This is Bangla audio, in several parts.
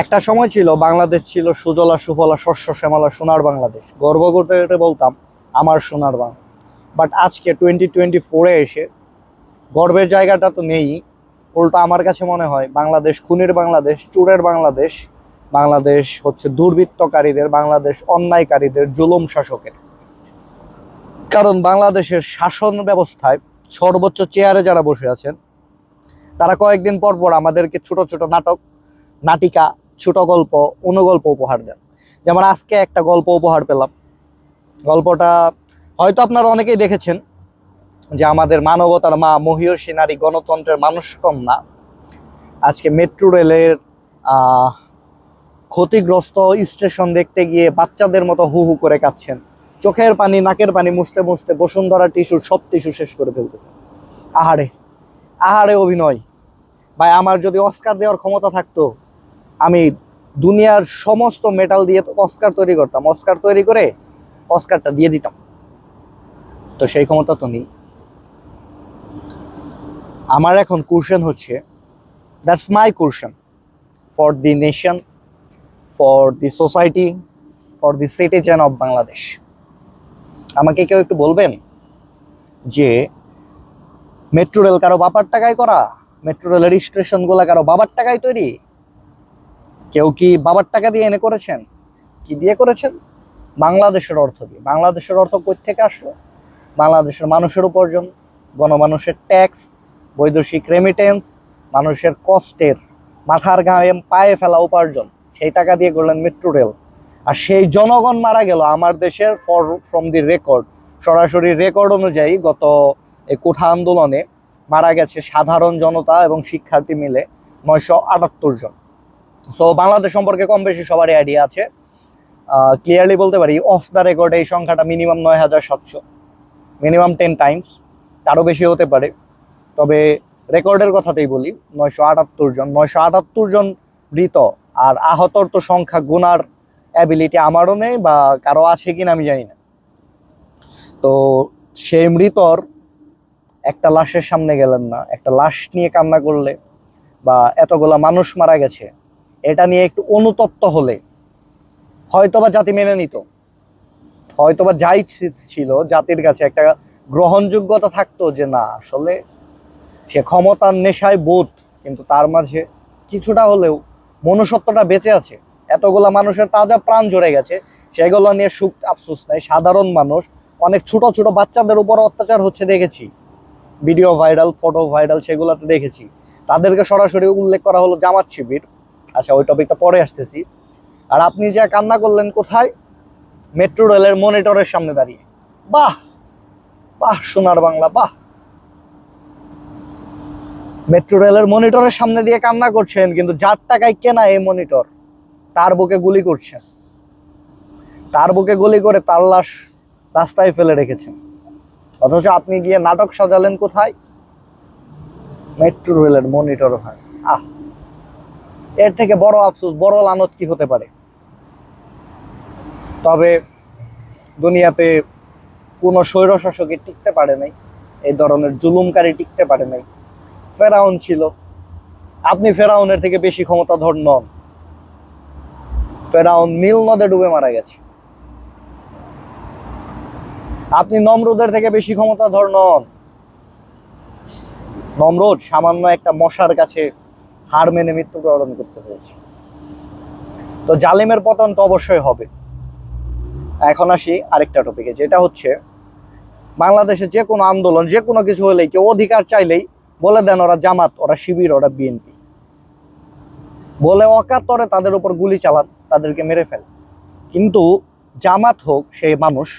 একটা সময় ছিল বাংলাদেশ ছিল সুজলা সুফলা শস্য শ্যামলা সোনার বাংলাদেশ, গর্ব করতে করতে বলতাম আমার সোনার বাংলা। বাট আজকে 2024-এ এসে গর্বের জায়গাটা তো নেই। উল্টো আমার কাছে মনে হয় বাংলাদেশ খুনের বাংলাদেশ, চোরের বাংলাদেশ, বাংলাদেশ হচ্ছে দুর্বৃত্তকারীদের বাংলাদেশ, অন্যায়কারীদের, জুলুম শাসকের। কারণ বাংলাদেশের শাসন ব্যবস্থায় সর্বোচ্চ চেয়ারে যারা বসে আছেন তারা কয়েকদিন পর পর আমাদেরকে ছোট ছোট নাটক, নাটিকা, ছোট গল্প, অনুগল্প উপহার দেন। যেমন আজকে একটা গল্প উপহার পেলাম। গল্পটা হয়তো আপনারা অনেকেই দেখেছেন, যে আমাদের মানবতার মা, মহীয়সী নারী, গণতন্ত্রের মানুষকন্যা আজকে মেট্রো রেলের ক্ষতিগ্রস্ত স্টেশন দেখতে গিয়ে বাচ্চাদের মতো হু হু করে কাঁদছেন। চোখের পানি, নাকের পানি মুছতে মুছতে বসুন্ধরা টিস্যু, সব টিস্যু শেষ করে ফেলতেছে। আহারে আহারে অভিনয়! ভাই, আমার যদি অস্কার দেওয়ার ক্ষমতা থাকতো, আমি দুনিয়ার সমস্ত মেটাল দিয়ে অস্কার তৈরি করতাম। অস্কার তৈরি করে অস্কারটা দিয়ে দিতাম। তো সেই ক্ষমতা তো নেই। আমার এখন কোশ্চেন হচ্ছে, that's my question for the nation, for the society, for the citizen of Bangladesh. আমাকে কেউ একটু বলবেন যে মেট্রো রেল কারো বাবার টাকায় করা? মেট্রো রেলের স্টেশনগুলো কারো বাবার টাকায় তৈরি? কেউ কি বাবার টাকা দিয়ে এনে করেছেন? কি দিয়ে করেছেন? বাংলাদেশের অর্থ দিয়ে। বাংলাদেশের অর্থ কই থেকে আসলো? বাংলাদেশের মানুষের উপার্জন, গণমানুষের ট্যাক্স, বৈদেশিক রেমিটেন্স, মানুষের কষ্টের মাথার গায়ে পায়ে ফেলা উপার্জন, সেই টাকা দিয়ে করলেন মেট্রো রেল। আর সেই জনগণ মারা গেল আমার দেশের ফ্রম দি রেকর্ড, সরাসরি রেকর্ড অনুযায়ী গত এই কোঠা আন্দোলনে মারা গেছে সাধারণ জনতা এবং শিক্ষার্থী মিলে 978 জন। সো বাংলাদেশ সম্পর্কে কম বেশি সবারই আইডিয়া আছে। ক্লিয়ারলি বলতে পারি অফ দ্য রেকর্ড এই সংখ্যাটা মিনিমাম 9700, মিনিমাম 10 টাইমস, তারও বেশি হতে পারে। তবে রেকর্ডের কথাতেই বলি, 978 জন। 978 জন মৃত, আর আহতর তো সংখ্যা গুনার অ্যাবিলিটি আমারও নেই, বা কারো আছে কিনা আমি জানি না। তো সেই মৃতর একটা লাশের সামনে গেলেন না, একটা লাশ নিয়ে কান্না করলে, বা এতগুলা মানুষ মারা গেছে এটা নিয়ে একটু অনুতপ্ত হলে হয়তোবা জাতি মেনে নিত। হয়তোবা যাই ছিল, জাতির কাছে একটা গ্রহণযোগ্যতা থাকতো যে না, আসলে সে ক্ষমতার নেশায় বোধ, কিন্তু তার মাঝে কিছুটা হলেও মনুষ্যত্বটা বেঁচে আছে। এতগুলা মানুষের তাজা প্রাণ ঝরে গেছে, সেগুলো নিয়ে সুখ আফসোস নাই। সাধারণ মানুষ, অনেক ছোট ছোট বাচ্চাদের উপর অত্যাচার হচ্ছে দেখেছি, ভিডিও ভাইরাল, ফটো ভাইরাল, সেগুলোতে দেখেছি। তাদেরকে সরাসরি উল্লেখ করা হলো জামাত শিবির। আচ্ছা, ওই টপিকটা পরে আসতেছি। আর আপনি যা কান্না করলেন কোথায়? মেট্রো রেলের মনিটরের সামনে দাঁড়িয়ে। বাহ বাহ, সোনার বাংলা, বাহ! মেট্রো রেলের মনিটরের সামনে দিয়ে কান্না করছেন, কিন্তু যার টাকায় কেনা এই মনিটর, তার বুকে গুলি করছেন। তার বুকে গুলি করে তার লাশ রাস্তায় ফেলে রেখেছেন। অথচ আপনি গিয়ে নাটক সাজালেন কোথায়? মেট্রো রেলের মনিটর। হয় আহ, এর থেকে বড় আফসোস, বড় লানত কি হতে পারে? তবে দুনিয়াতে কোনো স্বৈরশাসকই টিকতে পারে নাই, এই ধরনের জুলুমকারী টিকতে পারে নাই। ফেরাউন ছিল, আপনি ফেরাউনের থেকে বেশি ক্ষমতাধর নন। ফেরাউন নীল নদে ডুবে মারা গেছে। আপনি নমরুদের থেকে বেশি ক্ষমতাধর নন। নমরুদ সামান্য একটা মশার কাছে হার মেনে মৃত্যুবরণ করতে হয়েছে। তো জালিমের পতন তো অবশ্যই হবে। এখন আসি আরেকটা টপিকে, যেটা হচ্ছে বাংলাদেশে যে কোনো আন্দোলন, যে কোনো কিছু হলেই, কেউ অধিকার চাইলেই বলে দেন ওরা জামাত, ওরা শিবির, ওরা বিএনপি, বলে অকাতরে তাদের উপর গুলি চালান, তাদেরকে মেরে ফেল। কিন্তু জামাত হোক সে মানুষ,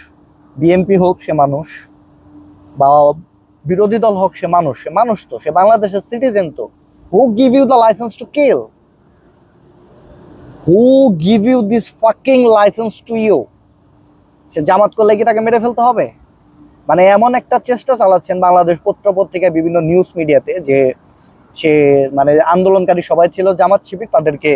বিএনপি হোক সে মানুষ, বা বিরোধী দল হোক সে মানুষ। সে মানুষ তো, সে বাংলাদেশের সিটিজেন তো। Who give you the licence to kill? Who give you this fucking licence to you? সে জামাত করলে কি তাকে মেরে ফেলতে হবে? মানে এমন একটা চেষ্টা চালাচ্ছেন বাংলাদেশ পত্র পত্রিকায়, বিভিন্ন নিউজ মিডিয়াতে, যে সে মানে আন্দোলনকারী সবাই ছিল জামাত শিবির, তাদেরকে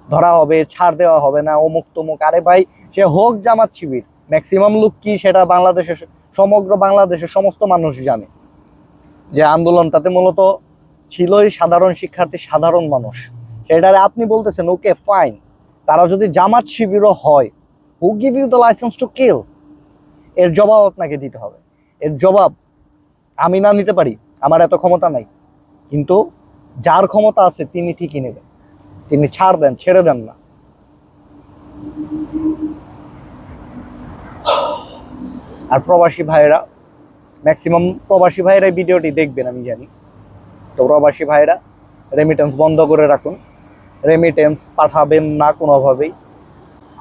ধরা হবে, ছাড় দেওয়া হবে না, অমুক তমুক। আরে ভাই, সে হোক জামাত শিবির, ম্যাক্সিমাম লোক কি সেটা বাংলাদেশের, সমগ্র বাংলাদেশের সমস্ত মানুষ জানে যে আন্দোলনটাতে মূলত ছিলই সাধারণ শিক্ষার্থী, সাধারণ মানুষ। সেটারে আপনি বলতেছেন ওকে ফাইন, তারা যদি জামাত শিবিরও হয়, who give you the licence to kill? এর জবাব আপনাকে দিতে হবে। এর জবাব আমি না নিতে পারি, আমার এত ক্ষমতা নাই, কিন্তু যার ক্ষমতা আছে তিনি ঠিকই নেবেন। তিনি ছেড়ে দেন না। আর প্রবাসী ভাইয়েরা, ম্যাক্সিমাম প্রবাসী ভাইয়েরাই ভিডিওটি দেখবেন আমি জানি। তো প্রবাসী ভাইয়েরা রেমিটেন্স বন্ধ করে রাখুন, রেমিটেন্স পাঠাবেন না কোনোভাবেই।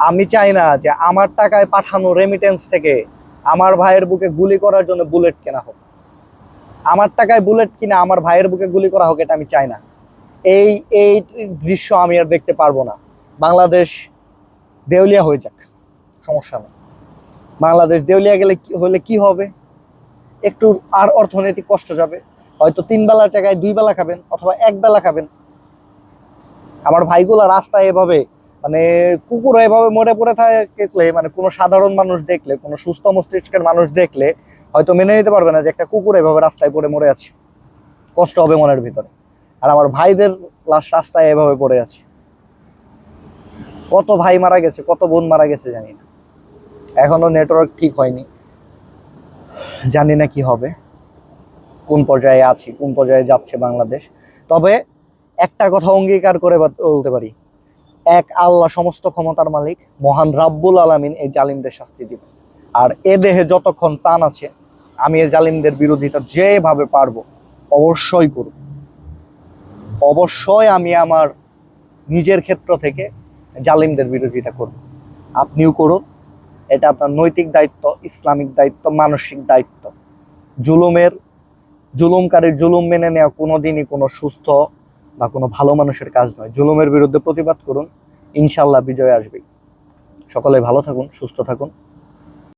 আমি চাই না যে আমার টাকায় পাঠানো রেমিটেন্স থেকে আমার ভাইয়ের বুকে গুলি করার জন্য বুলেট কেনা হোক। আমার টাকায় বুলেট কিনা আমার ভাইয়ের বুকে গুলি করা হোক, এটা আমি চাই না। এই এই দৃশ্য আমি আর দেখতে পারবো না। বাংলাদেশ দেউলিয়া হয়ে যাক, সমস্যা নেই। বাংলাদেশ দেউলিয়া হলে কি হবে? একটু আর অর্থনৈতিক কষ্ট যাবে, হয়তো 3 বেলার জায়গায় 2 বেলা খাবেন অথবা 1 বেলা খাবেন। আমার ভাইগুলা রাস্তায় এভাবে মানে কুকুর এভাবে মরে পড়ে থাকলে, মানে কোনো সাধারণ মানুষ দেখলে, কোনো সুস্থ মস্তিষ্কের মানুষ দেখলে হয়তো মেনে নিতে পারবে না যে একটা কুকুর এভাবে রাস্তায় পড়ে মরে আছে। কষ্ট হবে মনের ভিতরে। আর আমার ভাইদের লাশ রাস্তায় এভাবে পড়ে আছে। কত ভাই মারা গেছে, কত বোন মারা গেছে জানি না। এখনো নেটওয়ার্ক ঠিক হয়নি, জানি না কি হবে, কোন পর্যায়ে আছি, কোন পর্যায়ে যাচ্ছে বাংলাদেশ। তবে একটা কথা অঙ্গীকার করে বলতে পারি, এক আল্লাহ সমস্ত ক্ষমতার মালিক, মহান রাব্বুল আলামিন এই জালিমদের শাস্তি দিবেন। আর এ দেহে যতক্ষণ প্রাণ আছে আমি এই জালিমদের বিরোধিতা যেভাবে পারবো অবশ্যই করব। অবশ্যই আমি আমার নিজের ক্ষেত্র থেকে জালিমদের বিরোধিতা করব। আপনিও করুন, এটা আপনার নৈতিক দায়িত্ব, ইসলামিক দায়িত্ব, মানসিক দায়িত্ব। জুলুমকারীর জুলুম মেনে নেওয়া কোনোদিনই কোনো সুস্থ বা কোনো ভালো মানুষের কাজ নয়। জুলুমের বিরুদ্ধে প্রতিবাদ করুন, ইনশাল্লাহ বিজয় আসবেই। সকলে ভালো থাকুন, সুস্থ থাকুন।